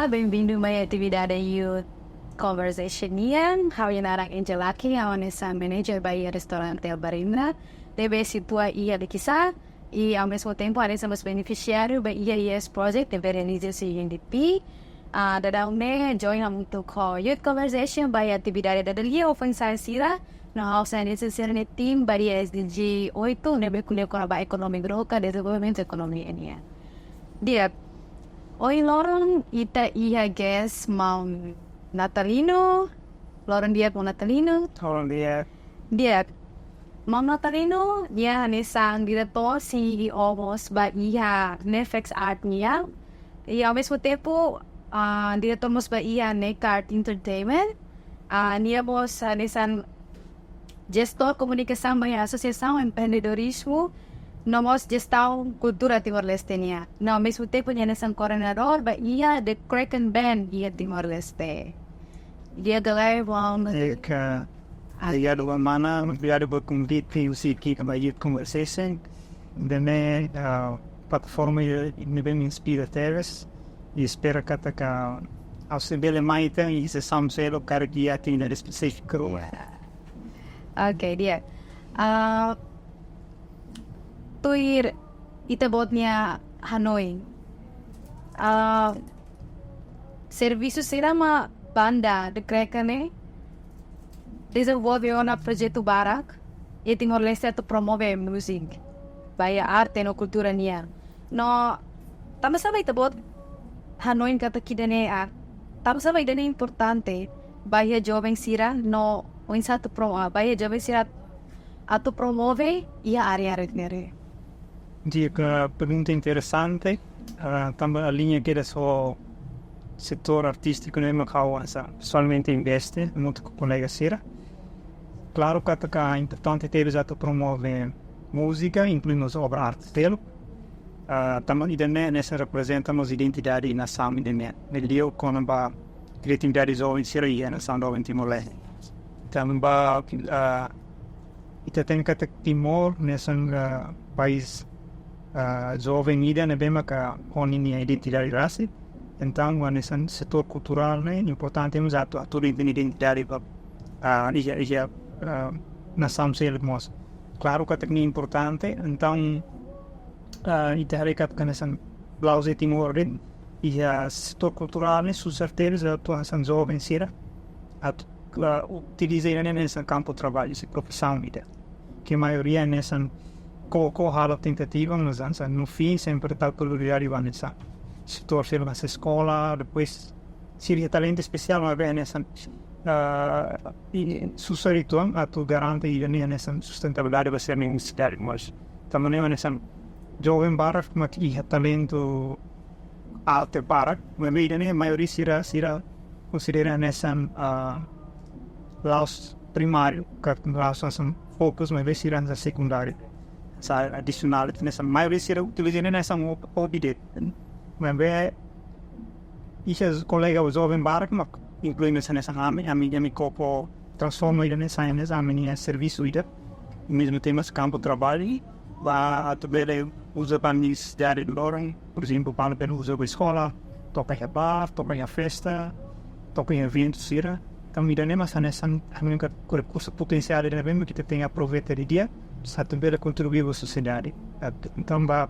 Olá, bem-vindo a uma atividade Youth Conversation nian. How you narang Angelaki, how nessa manager by restaurante Albarindra. Deve situar ia de kisah e ao mesmo tempo somos beneficiário by IAS project de realização UNDP. Dadang join untuk Youth Conversation by atividade da Joven sira. No house and necessary team by SDG 8 nebe kuliah koraba ekonomi groka desenvolvimento ekonomi ini. Dia oi loron ita ia guest mau Natalino loron dia mau Natalino Hola dia. dia mau Natalino dia nisang diretor CEO bos ba ia NAFEX ART nia e ao mesmo tempo diretor bos ba ia NAFEX ART Entertainment nia bos nisang gestor comunicação by Associação Empreendedorismo, nosso gestão cultura Timor-Leste nia. No mesmo tempo dia nisang coordenador by ia de Kreximentu ia Timor-Leste. Dia galera vão Ik dia dua mana biar berkonflik husi kita by Youth Conversation. Dan plataforma ini bem Inspira e espera que ao se bele mais então e se samselo cara dia tinha específico. Okay, dia. Tuir itabotnya Hanoi. Servisu sira ma banda de Kreximentu desenvolve um projeto barak e Timor-Leste to promove música, via arte no cultura nian. No, tama sabay itabot Hanoi kata kidane tama sabay dane importante via Joven sira no oinsá via Joven sira to promove e a área retnere. Dia pergunta interessante. Também a linha que é só setor artístico no mercado pessoalmente investe muito com colega sira. Claro que é importante ter já promover música, incluindo obra arte dele. Também nessa representamos identidade na nação ideia. Melhor com a criatividade jovem sira e na nação jovem Timor-Leste. Também tem que Timor nesse país jovem ida na bema que com a identidade racial. Então nesse setor cultural é importante temos a toda identidade para nação sira mas claro que é importante então ita recap que nesse blauze Timor e a setor cultural é certeza a atuação jovem sira utilizar nesse campo de trabalho essa profissão que a maioria nessa co-hala tentativa mas no fim sempre está prioridade vai nesse setor sira nessa escola depois seria talento especial mas bem nessa sussurito a tu garante nessa sustentabilidade vai ser necessário mas também nessa jovem barak mas que talento alto barak mas bem a maioria sira considera nessa laus primário que laus são focus mas bem sira nessa secundário essa adicional nessa maioria sira utiliza nessa obide mas bem isso colega jovem barak mas incluindo nessa ami-nia me copo transforma nessa ami-nia servisu ida mesmo temos campo de trabalho lá também usa para necessidade de lorem por exemplo para usa para escola toca em bar toca em festa toca em eventos sira também temos nessa recurso potencial de mesmo que tem aproveita de dia para também contribuir à sociedade então vai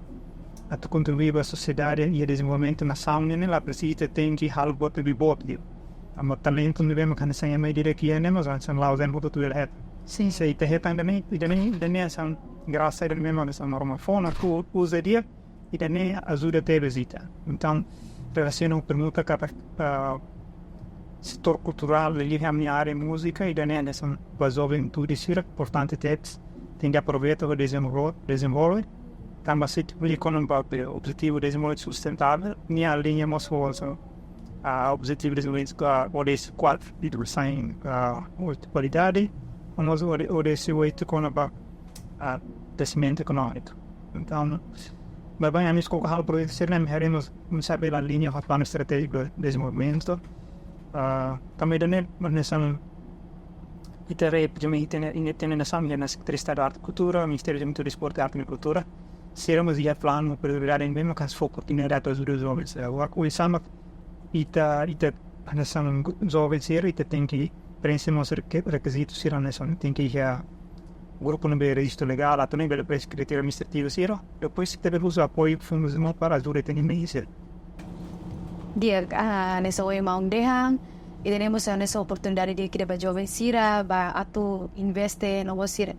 a contribuir à sociedade e ao desenvolvimento na nação lá precisa ter que algo de bom ama talento não vemos que nessa é meio que é mas são lá os envolvidos tudo é sim sei te retan também são graças a mesmo nessa norma foun que usa dia e também ajuda a ter visita então relaciona pergunta que setor cultural ali a minha área música e também nessa jovem tudo isso é importante tem que aproveitar o desenvolver também se tipo econômico objetivo de desenvolvimento sustentável minha linha mostra objetivo de desenvolvimento que quatro de saem qualidade nós esse oito com crescimento económico então mas bem a minha escola hal projeto ser nem haremos saber a linha do plano estratégico de desenvolvimento também nessa iterei tem nessa na Secretaria de Arte e Cultura Ministério de Esporte Arte e Cultura seremos já plano prioridade em mesmo caso foco tem dados dos jovens agora o exame ita nessa jovem sira ita tem que preencher os requisitos sira nessa tem que já grupo não bem registro legal até nem bele critério administrativo sira depois deve usar apoio fundos para ajuda tem imensa dia nessa mão dehang e temos nessa oportunidade de criar jovem sira ba atu investe no sira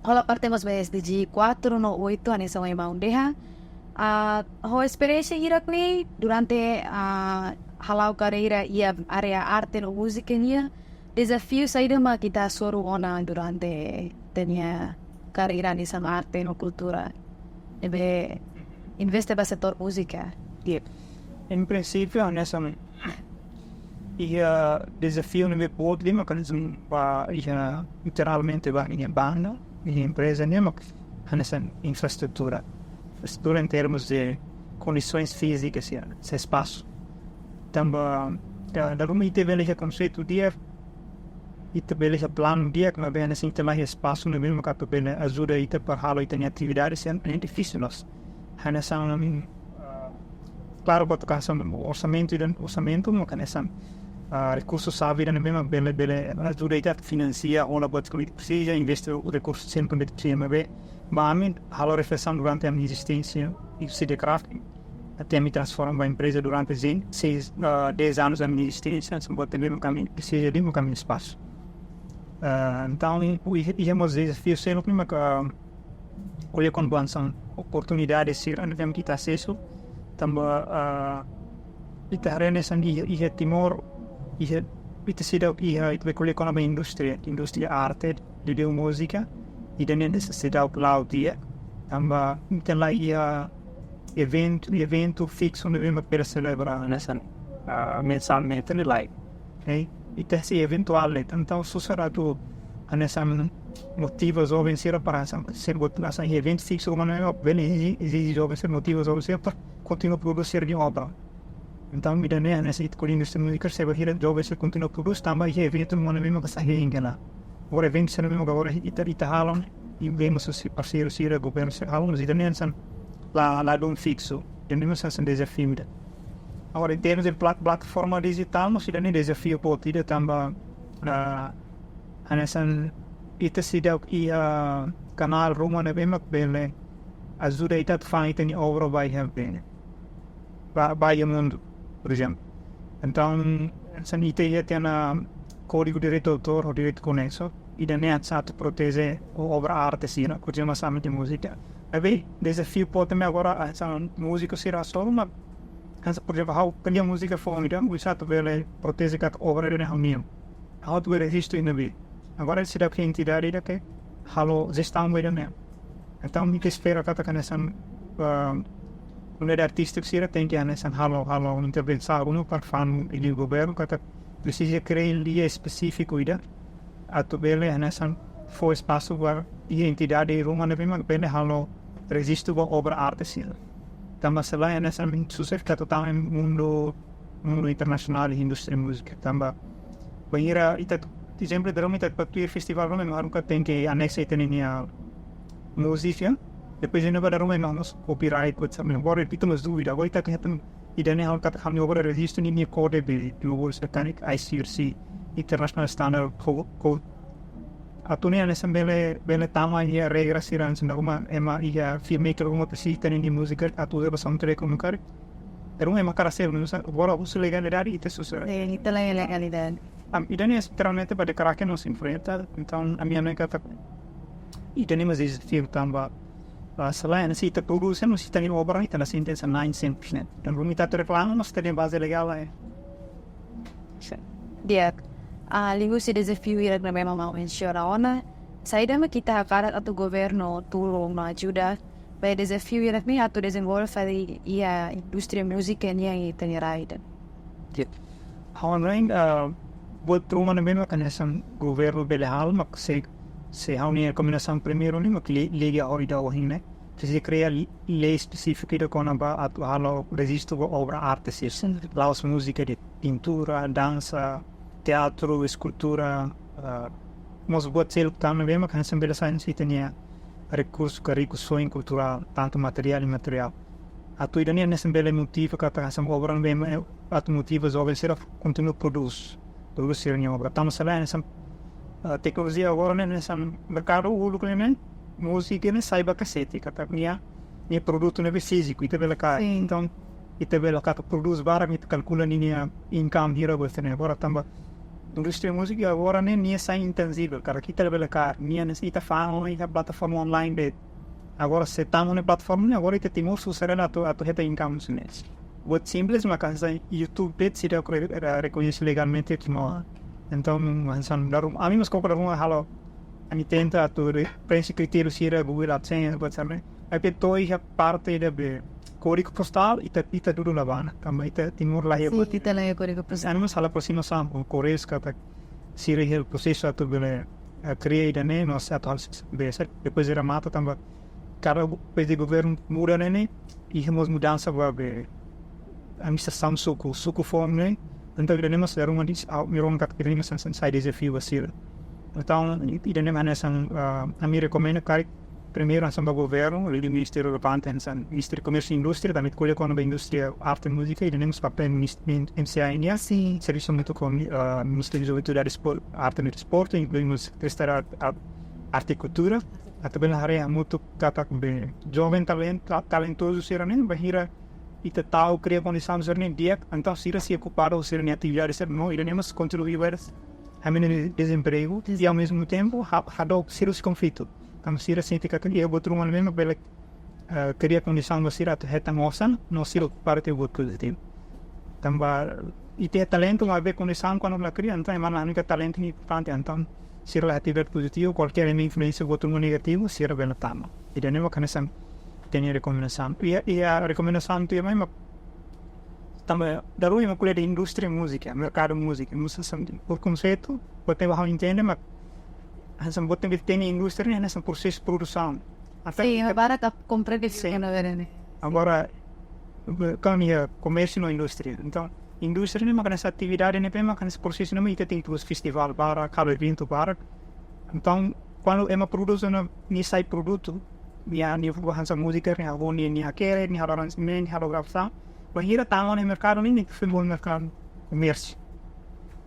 hola partemos be SDG 4 no 8 nessa mão dehang a experiência irakli durante halau carreira ia area arte no música nia desafio saída ma kita suruh ona durante tenia carreira nessa arte no cultura deve investe para setor música. Em princípio nessa desafio não é pouco de mecanismo para literalmente para minha banda minha empresa nia nessa infraestrutura em termos de condições físicas, esse espaço. Também, da rumah itu beleza conceito dia, itu beleza plano dia, que bem assim tem mais espaço no mesmo caso bem ajuda itu para halo itu atividades é difícil nós. Hanya são claro para tocar orçamento, mas nessa recursos sábio na mesma bele ajuda itu financia, ou buat que precisa investir o recurso sempre que precisa, mas halo reflexão durante a minha existência e se de crafting até me transformar em empresa durante 10 anos da minha existência, se pode ter mesmo caminho, que seja de um caminho de espaço. Então, íamos desafios sendo primeiro que olha com são oportunidades se não temos que ter acesso, também kita renes ia Timor ia kita sedang ia itu olha com a indústria arte de música e da necessidade lá dia também tem lá ia evento fixo no mesmo para celebrar nessa mensalmente no live e tem esse eventual então sucederá nessa motiva jovem ser para ser nessa evento fixo como não é bem exige jovem ser motiva jovem ser para continuar a produzir de obra então me dá nessa indústria musical se vai jovem ser continuar a produzir também evento não é mesmo que sai em lá agora evento se não é mesmo agora ita halam e vemos os parceiros sira governo se halam mas ita nem são lá de fixo dan não são desafio agora em termos de plataforma digital nós ita nem desafio por ida também nessa ita sida ia canal rumah na mesmo bele ajuda ita fazer tem obra vai haver vai mundo por exemplo então essa ita ia tem código de direito autor ou direito conexo e da net satu proteger obra arte sira coisa mais sama de música aí desafio pode também agora são músicos sira só uma por exemplo how quando a música foun então o satu bele proteger a obra de reunião how to registro na vida agora se dá que entidade que halo gestão vai também então me espera que tá nessa unidade artística sira tem que nessa halo intervenção no para fan e governo que precisa criar linha específica ida atau bele nessa foi espaço para a entidade rumah na mesma bele halo registro com obra arte sira também se lá nessa sucesso que total em mundo internacional de indústria música também banheira ita sempre dalam ita para o festival rumah memang harus tem que anexar itu nian música depois ainda para rumah memang copyright buat sama agora itu mas dúvida agora ita que idane hal kata kami agora registro nian code bele do mecânico ICRC international standard code atunia nessa bele tamanho e regra siran senda uma ema ia filmmaker uma precisa de música atuda para soundtrack comunicar era uma cara ser não agora uso legalidade e isso itu legalidade idane literalmente para declarar que nos enfrenta então a minha kata idane mas desafio também selain se kita produz não se tem obra então assim tem 9% dan rumah kita reclama mas tem base legal lá dia lingu se desafio ira na memang mau ensure ona saída ma kita karat atau governo tolong na ajuda para desafio ira me atau desenvolver ia indústria música yang teneraida online buat rumah na mesmo kan essa governo belehal mak se haunia combinação primeiro ni mak liga orida ohine se cria lei específica com a atu halo registro obra arte se lá os música de pintura dança teatro escultura nós buat selo também mesmo kan sambil sains itania recurso rico sonho cultural tanto material e imaterial Atu idane nessa bele motivo que tá essa obra não bem atu motivo Joven sira continua produz sira obra. Estamos lá nessa tecnologia agora nessa mercado o lucro né música né saiba cassete que tá minha produto né físico e também cá então e também lá que produz barang itu calcula minha income hira você né agora tamba indústria música agora né nem sai intensível cara kita também cá minha necessita faun ita plataforma online de agora se estamos na plataforma agora ita Timor susara atu reta income sunes buat simples maka YouTube page sira reconhece legalmente Timor então hansan darum a mim mas comprar uma halo a mim tenta atu preenche critério sira Google AdSense buat sabe aí petoi já parte de código postal ita tudo na bana também ita Timor lá é buat ita lá é código postal mas hala aproximação com Coreia kata sira o processo atu bele criar né nós atu depois era mata também cada país de governo muda né e temos mudança para a administração suco foun né então ele não será uma mirong kat ele não sai desafio assim então ele não é a mim recomendo que primeiro a samba governo ele ministério da panta ministério comércio e indústria também colhe com a indústria arte e música ele não papel MCA sim serviço muito com ministério da juventude arte e desporto incluímos restaurar arte e cultura também na área muito bem jovem talentoso sira nem bahira ita tahu cria condição sira nem dia então sira se ocupar ou sira nem atividade sira não iremos contribuir a mim desemprego e ao mesmo tempo hado sira os conflitos como sira sente que aquele é outro ano mesmo bela cria condição de sira reta nossa não sira parte do positivo também e ter talento uma vez condição quando ela cria então é mais única talento importante então sira atividade positiva qualquer influência do outro negativo sira bela tama e daí não canessa tem recomendação e a recomendação tu é mesmo também daí uma colher de indústria música mercado música por conceito pode ter entender mas essa botem que tem indústria nessa processo de produção sim agora tá comprando isso na verdade agora caminha comércio na indústria então indústria nem makan essa atividade nem makan esse processo não tem tipo festival para cada evento para então quando uma produção nem sai produto dia nível essa música nem a nem aquele nem a arrangimento nem a gravação bahira tangan no mercado nem foi bom mercado comércio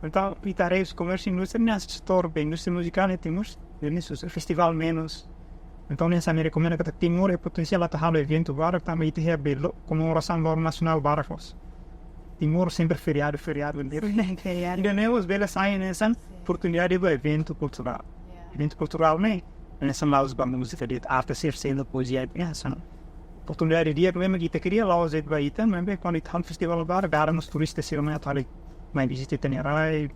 então pitareis comércio indústria nem store bem indústria musical nem temos nisso festival menos então nessa me recomendo que Timor é potencial até halo evento para também ter belo comemoração nacional para nós Timor sempre feriado e nós bela saem nessa oportunidade do evento cultural né nessa lá os bandos de arte ser sendo poesia essa oportunidade dia mesmo que queria lá os baita mas quando está festival para nos turistas se não atalho mais visita tenerai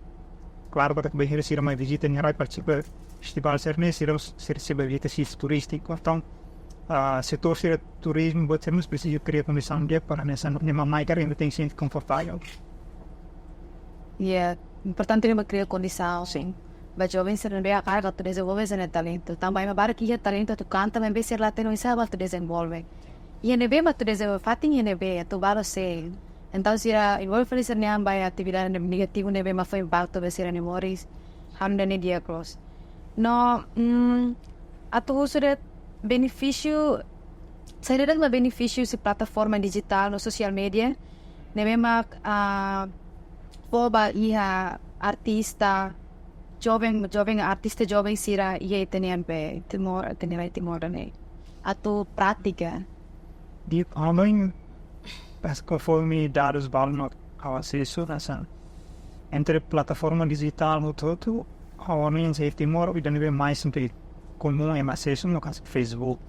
claro para que bem receber mais visita tenerai participar festival ser né ser visita turístico então setor ser turismo buat sermos precisa criar condição dia para nessa não mais que ainda tem gente confortável importante é criar condição sim mas jovem ser bem a carga tu desenvolve esse talento também mas para que esse talento tu canta mas bem ser lá tem sabe tu desenvolve e nem bem mas tu desenvolve fatinho nem bem tu vai ser então se envolve ser nem vai atividade negativa nem bem mas foi impacto vai ser memórias handa nem dia cross no atu uso benefício saya ada benefício se plataforma digital no social media nem bem mas poba ia artista Joven artista jovem sira ia tenian be Timor né atau prática de online conforme dados valem ao acesso nessa entre plataforma digital no todo online se Timor e deve mais sempre comum é acesso no caso Facebook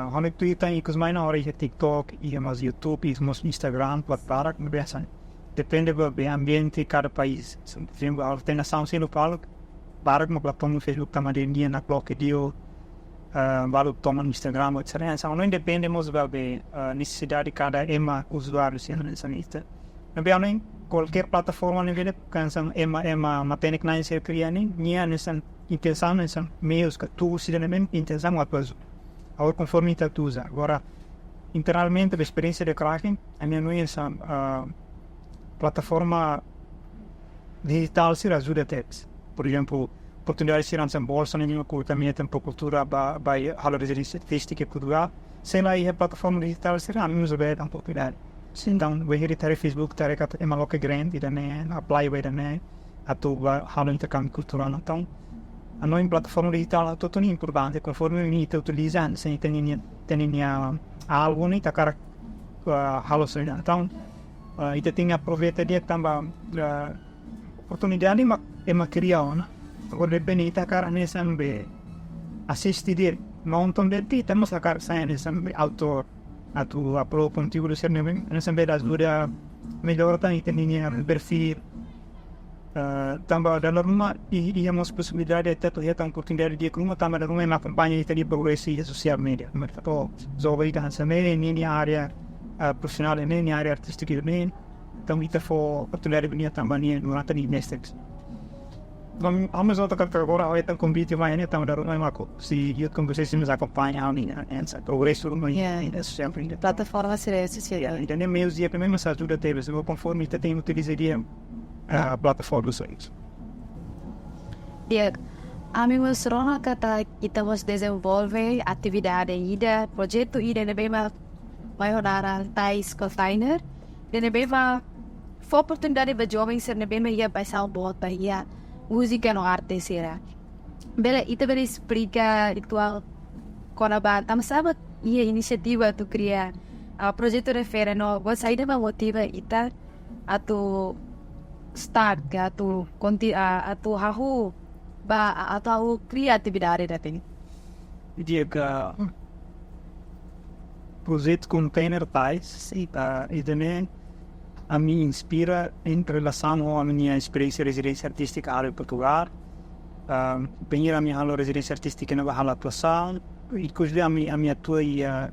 online Twitter e coisa mais na hora é TikTok e mais YouTube e mais Instagram para conversar depende do ambiente de cada país. Por exemplo, a alternação local, para uma plataforma no Facebook também de nian na bloco de valor toma no Instagram, etc. Então, não dependemos da necessidade de cada usuário se nessa lista. Também qualquer plataforma na vida canção uma técnica não se cria nem nessa intenção nessa meios que tu se deve intenção a coisa. Agora conforme tu usa. Agora internamente a experiência de cracking a minha não é essa plataforma digital se ajuda até. Por exemplo, oportunidade de ser em bolsa, nem uma cultura, tem cultura, vai valorizar artística cultural. sei lá, a plataforma digital será a mesma bem oportunidade. Então, vai irritar o Facebook, tá é uma loca grande, e daí apply vai daí a tu vai halo intercâmbio cultural. Então, a nós em plataforma digital é tudo importante, conforme a gente utiliza, se tem algo nem tá cara halo sira. Então, itu tem aproveita dia também oportunidade é uma criação. Agora depende da cara nessa ambe assistir nonton deti temos a cara sai nessa autor atu apro conteúdo ser nessa ambe das dura melhor tá entendendo perfil também da norma e temos possibilidade de ter a oportunidade de como também da norma campanha de progresso social media mas to Joven kan samere em área profissional em área artística também então isso foi oportunidade de também durante o Neste. Vamos outra categoria agora então convite vai né então da norma se youth conversations acompanha e essa progresso no isso sempre Plataforma social. então nem meus dia primeiro mas ajuda teve se conforme tem utilizaria a plataforma isso. Dia, amigos rona kata kita vos desenvolve atividade ida projeto ida ne bema maior tais container ne bema for oportunidade para jovens ser ne bema ia passar bota ia música no arte sira. Bele itu beri explica ritual konaban tam sabe ia iniciativa tu criar projeto refere no você ainda motiva ita atau start ke atau atau hahu ba atau criatividade dating. Dia que projeto container tais e também a me inspira em relação à minha experiência de residência artística em Portugal. Bem a minha residência artística na Barra atuação e coisa a minha tua ia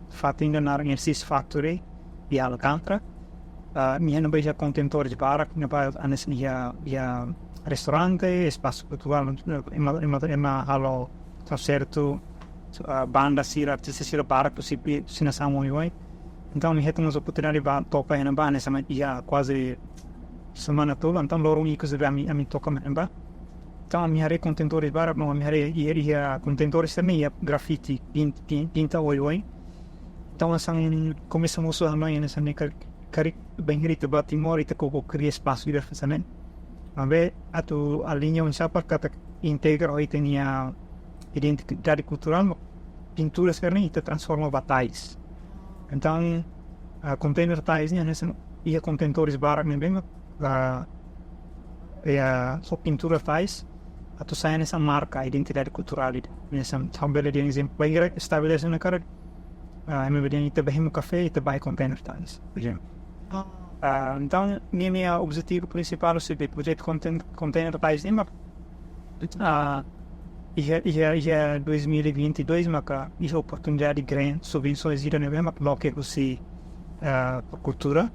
fazendo na exercício factory de Alcântara. Minha não vejo contentor de bar, não vai a restaurante, espaço cultural, uma halo certo banda sira, artista sira bar possível se não são muito. Então me retamos oportunidade de tocar na banda, essa ia quase semana toda, então logo único se a mim toca na banda. Então a minha contentor de bar, não a minha ia contentor também ia graffiti, pinta oi. Então assim começamos a nós nessa cari bem grito ba Timor-Leste ko cria espaço de fazer mas a linha uinsá para integra hoje tinha identidade cultural pintura serem e transforma batais então container tais né nessa ia contentores barak nem bem só pintura tais atau sai nessa marca identidade cultural nessa também de exemplo vai estabelecer na cara me vedia itu bahim café itu bahim container tais por exemplo. Então, meu objetivo principal é o projeto container tais nem já 2022 mas a oportunidade grande subvenções ir na mesma bloco que por cultura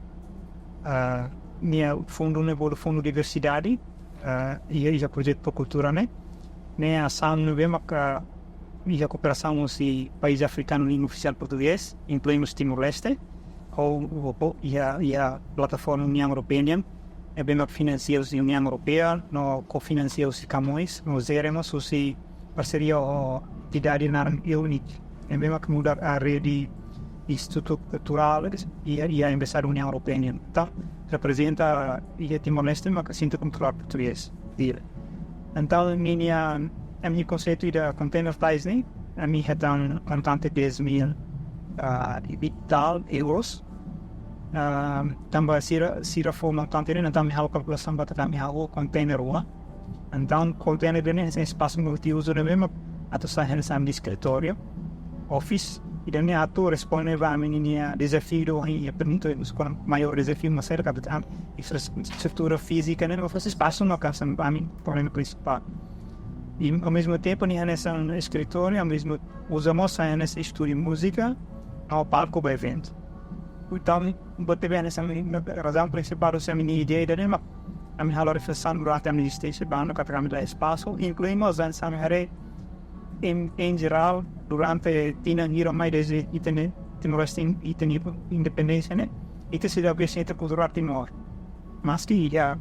meu fundo no fundo diversidade e já projeto por cultura né a ação no mesmo que a cooperação com os países africanos língua oficial português incluímos Timor-Leste e a plataforma União Europeia é bem que financia a União Europeia no cofinancia os Camões nós teremos os parceria de idade na UNIT é bem que mudar a rede instituto culturais e a empresáriu União Europeia então representa a Timor-Leste mas Centro Cultural Português então a minha conceito de container tais né a minha é um montante de 10.000 euros também sira forma montante né também há calculação para também há o container uma então container né é espaço multiuso né mesmo atau sai nessa escritório office e daí atau responde a minha desafio e pergunta qual maior desafio mas cerca de infraestrutura física né não fosse espaço no caso a mim problema principal e ao mesmo tempo nessa escritório ao mesmo usamos nesse estúdio de música ao palco do evento então botei bem nessa razão principal da minha ideia de a minha reflexão durante a minha existência banda que através do espaço incluímos a em geral durante tinha mais de Timor-Leste e tinha independência né e te se dá o Centro Cultural Timor mas que já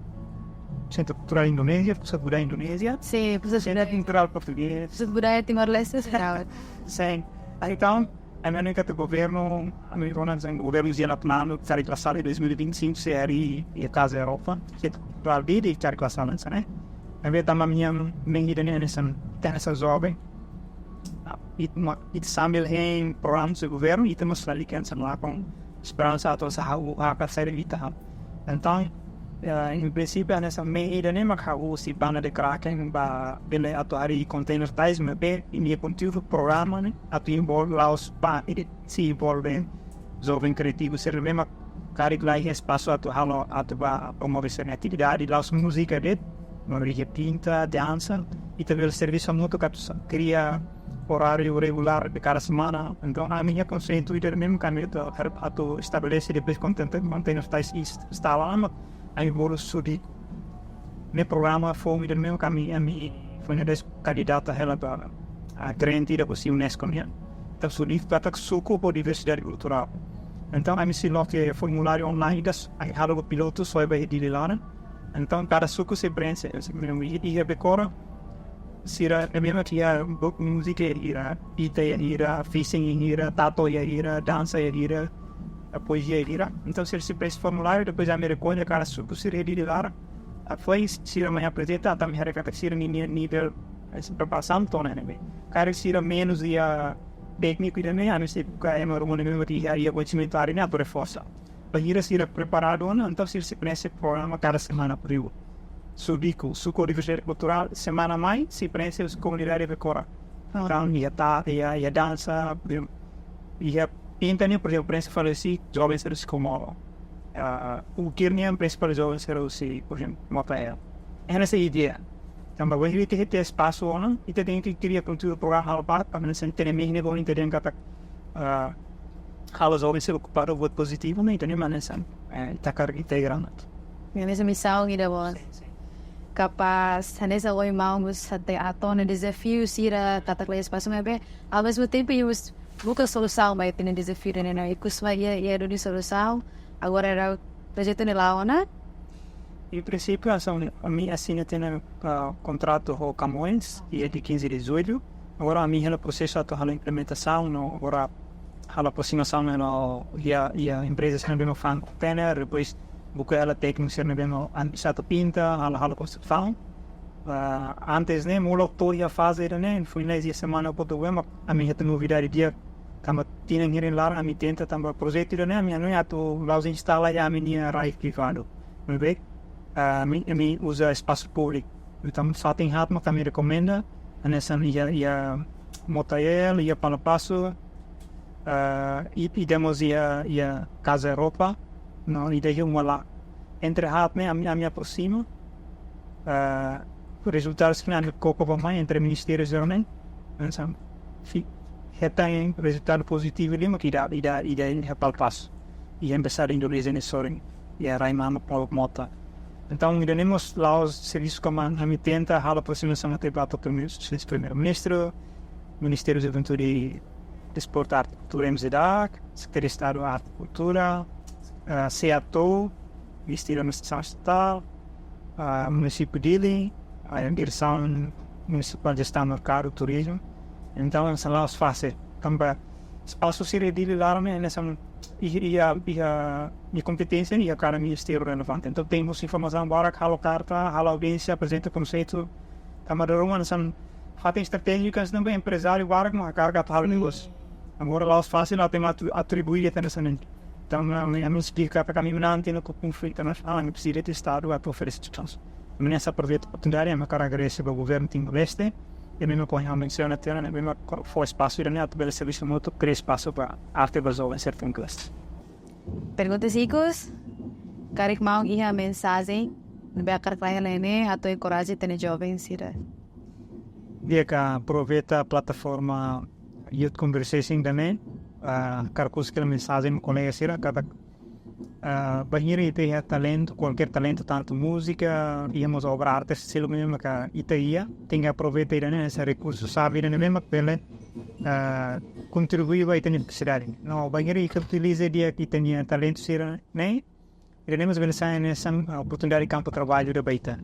Centro Cultural Indonésia, Pusat Budaya Indonésia. Sim, Pusat Centro Cultural Português. Pusat Budaya Timor-Leste será. Sim. Então, a minha única governo, a minha governo ia plano cari classare 2025 se eri a casa Europa, que para vida cari classare, né? A minha também minha ideia nessa jovem, e sambil heen programas do governo e temos ali que lá com esperança a todos a passar vida. Então, em princípio, nessa minha ideia nem se bana de kraken ba bele atuari container tais mas bem e conteúdo programa né atu envolve lá os se envolve jovem criativo ser mesmo cari lá espaço atu halo atu ba promover essa atividade lá os música de maioria pinta dança e também o serviço muito que cria horário regular de cada semana. Então, a minha conceito é mesmo caminho atu estabelecer depois contente manter tais está lá mas aí vou subir no programa foi o meu caminho foi uma candidata a garantir a possível UNESCO né então subir para que suco por diversidade cultural. Então a mim se lote formulário online das aí halo piloto só vai de lá. Então cada suco se preenche e decora sira é mesmo que a música ira pita ira fishing ira tato ira dança ira a poesia ira. Então se preenche formulário depois a me recolhe cada suco se de lá. Foi sira me apresenta também recata sira nível preparação tona né cara sira menos ia técnico e também a não ser que é uma mesmo que ia conhecimento área né por força para sira preparado então se preenche programa cada semana por eu subico suco diversidade cultural semana mais se preenche as comunidades de cora então ia dança ia pinta por exemplo preenche fala assim jovens ser como o que nian principal jovem ser assim por exemplo mota é essa ideia então bagulho ele tem espaço não e tem que criar cultura programa halpa para não se ter meio negócio entender que halos jovem ser ocupado o voto positivo não entender mas não está carregado integrando nessa missão que dá bom capaz nessa oi mãos até a tona desafio sira tatakle espaço mas ao mesmo tempo eu busca solução mas tem desafio né e costuma ia do solução agora era o projeto de lá né em princípio a minha assina tem contrato com Camões e é de 15 de julho agora a minha processo de implementação agora a aproximação e a empresa se não fan container depois busca ela técnico se não antes pinta a construção antes né molo toda a fase né foi nessa semana por do a minha novidade dia tamba tinha que ir lá a minha tenta tamba projeto né a minha não é to lá os instala a minha raiz privado não vê me usa espaço público então só tem rato mas também recomenda nessa ia motael ia para o passo e demos ia casa Europa não e daí uma lá entre rato né a minha por cima o resultado que não coco para mais entre ministérios também então tem resultado positivo ali mas que dá para o passo e começar a Indonésia nesse soring e a Raimama para o mota. Então, temos lá os serviços como a minha tenta, a aproximação até para o primeiro-ministro, Ministério da Juventude e Desporto, Arte, Cultura e MZDAC, Secretaria de Estado de Arte e Cultura, CEATO, Ministério da Administração Estatal, Município de Dili, a Direção Municipal de Gestão do Mercado e Turismo. Então, são lá os faces. Também, espaço Sira Dili lá, e a competência e a cada ministério relevante. Então, temos informação agora que a carta, a audiência apresenta conceito, também são fatos estratégicos também, empresáriu, agora com a carga para o negócio. Agora, lá os fáceis, lá tem atribuir internacionalmente. Então, a minha explica para mim, não tem conflito internacional, eu preciso de Estado a oferecer instituições. Nessa aproveita a oportunidade, eu quero agradecer ao governo Timor-Leste, e mesmo com a menção na terra, mesmo foi espaço, e a bele serviço muito, cria espaço para arte visual em certo inglês. Perguntas chicos, karik mau iha mensagem, bakar klien lainnya atau encourage tene jovem sira. Dia que aproveita a plataforma Youth Conversation também, carcos que a mensagem colega sira, cada banheiro tem talento, qualquer talento, tanto música, íamos obra arte, se lo mesmo que Itaía, tem que aproveitar esse recurso, sabe, mesmo que ele contribuir vai ter necessidade. Não, banheiro que utiliza dia que tem talento sira, né? Iremos pensar nessa oportunidade de campo de trabalho da baita.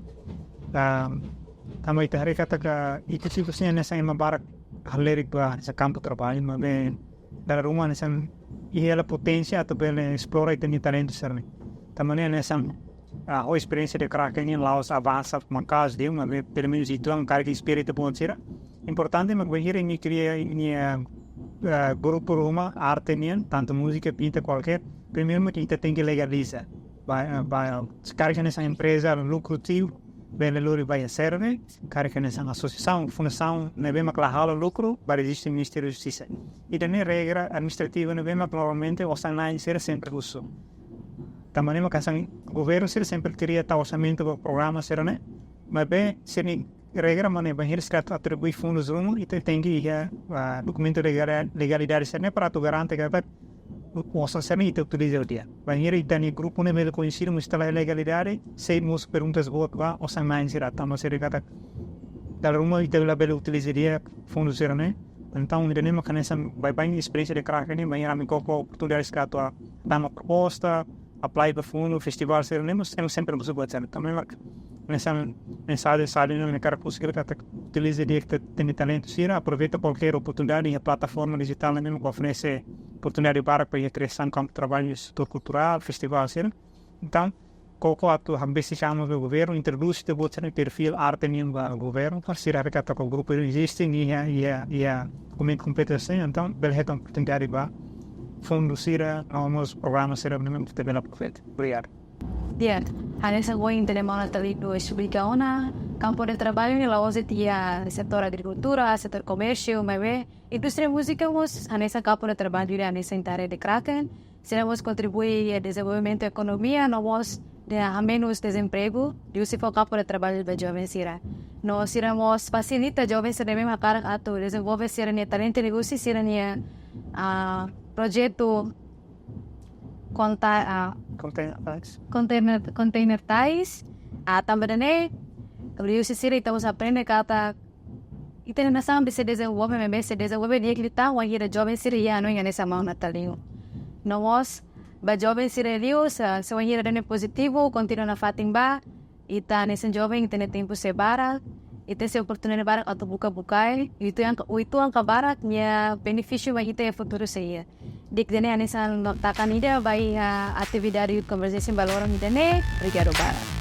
Também tem recata que isso tipo assim nessa uma barra halerik para esse campo de trabalho, mas bem dari rumah nesam ia potência atau bele esplora itu ni talento serni. Também nesam a experiência de craque ni laos avança mancas de uma vez pelo menos itu ang carga espírito bom sira. Importante mas bahir ini cria ini grupo rumah arte nian tanto música pinta qualquer primeiro kita tem que legalizar. Vai carga nessa empresa lucrativo bele lori vai serve carga nessa associação fundação ne bem maclahalo lucro para existe Ministério da Justiça. E daí regra administrativa ne bem normalmente o sanai ser sempre uso. Também uma questão governo ser sempre teria tal orçamento do programa ser né mas bem ser regra mas bem eles querem atribuir fundos rumo e tem que ir documento legalidade ser né para tu garante que o orçamento itu utiliza o dia. Bem ele tem grupo ne bem conhecido mas está legalidade sei nos perguntas boa para o sanai ser atamo ser kata dal rumo itu bele utilizaria fundos ser né. Então, ainda nem mecanismo vai bem experiência de craque nem bem amigo com oportunidades que atua dar uma proposta apply para fundo festival ser temos sempre muito boa cena também nessa mensagem sabe não cara conseguir que utilize dia que tem talento sira aproveita qualquer oportunidade e a plataforma digital mesmo que oferece oportunidade para crescer como trabalho setor cultural festival ser então qualquer atu ambisi chama do governo introduz te botar perfil arte nem do governo para ser a recata com o grupo existing e como competência então bele é oportunidade para fundo sira nos programas sira mesmo que também profeta obrigado. Dia, hanya sebuah tenemos Natalino Ximenes, campo de trabalho em la tia setor agricultura, setor comercio, mebe, indústria música vos nessa campo de trabalho nessa área de Kraken, seremos contribuir ao desenvolvimento da economia, nós de menos desemprego, e se for campo de trabalho da jovem sira. Nós iremos facilitar jovens a mesma cara a desenvolver sira ne talento negócio sira ne projetu container ties também kalau se sira estamos aprendendo kata itu nasa bisa desenvolver memang se desenvolver dia kita wahira jovem sira ya não é nessa mão Natalino nós ba jovem sira liu se wahira dane positivo continua na fatimba ita nessa jovem tem tempo sebara ita se oportunidade barak atau buka-bukai itu yang kabarak nya benefício bagi kita futuro saya dik dene anesan takkan ida bai atividade conversation baloran dene obrigado barak